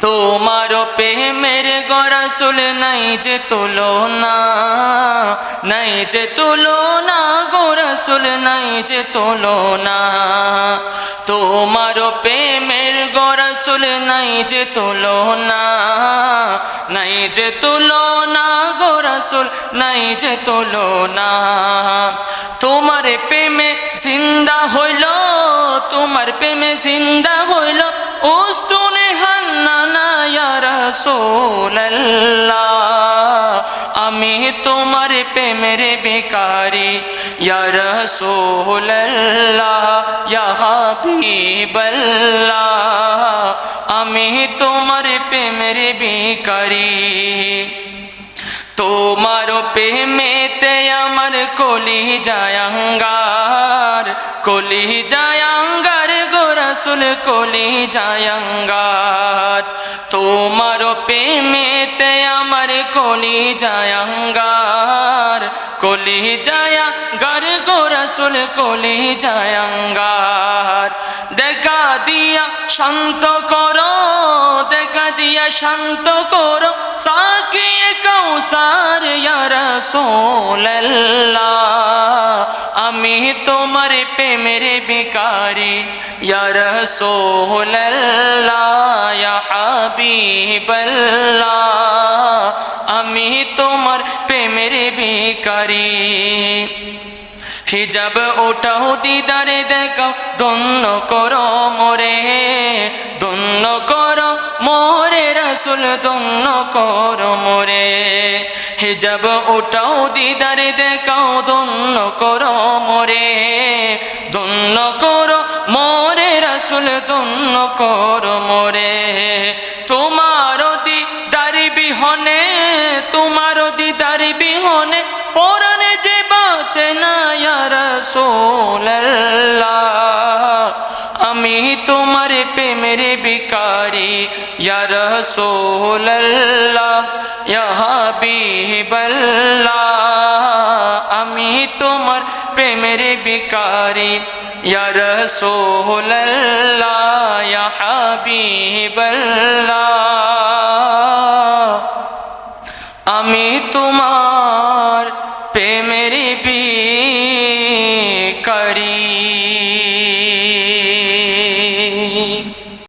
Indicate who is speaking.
Speaker 1: তোমার প্রেমের গো রাসূল নাই যে তুলনা, নাই যে তুলনা গো রাসূল নাই যে তুলনা। তোমার প্রেমের গো রাসূল নাই যে তুলনা, নাই যে তুলনা গো রাসূল নাই যে তুলনা। তোমার প্রেমে জিন্দা হইল, তোমার প্রেমে জিন্দা হইল উস্তুনে হান্নানা ইয়া রাসূলুল্লাহ। আমি তোমার প্রেমের ভিখারি ইয়া রাসূলুল্লাহ ইয়া হাবিবাল্লাহ। আমি তোমার প্রেমের ভিখারি। তোমার প্রেমেতে আমার কলিজায় আঙ্গার, কলিজায় আঙ্গার গো রাসূল কলিজায় আঙ্গার। তোমার প্রেমেতে আমার কলিজায় আঙ্গার, কলিজায় আঙ্গার গো রাসূল কলিজায় আঙ্গার। দেখা দিয়া শান্ত করো, দেখা দিয়া শান্ত করো সাকিয়ে কাউসার ইয়া রাসূলুল্লাহ। আমি তোমার প্রেমের ভিখারি ইয়া রাসূলুল্লাহ ইয়া হাবিবাল্লাহ। আমি তোমার প্রেমের ভিখারি। হিজাব ওঠাও দিদারে দেখাও ধন্য করো মোরে, ধন্য করো মোরে রাসূল ধন্য করো মোরে। হিজাব ওঠাও দিদারে দেখাও ধন্য করো মোরে, ধন্য করো মোরে রাসূল ধন্য করো মোরে। তোমার দিদার বিহনে, তোমার দিদার বিহনে পরাণে যে বাঁচে না ইয়া রাসূলুল্লাহ। আমি তোমার প্রেমের ভিখারি ইয়া রাসূলুল্লাহ ইয়া হাবিবাল্লাহ। আমি তোমার প্রেমের ভিখারি ইয়া রাসূলুল্লাহ ইয়া হাবিবাল্লাহ।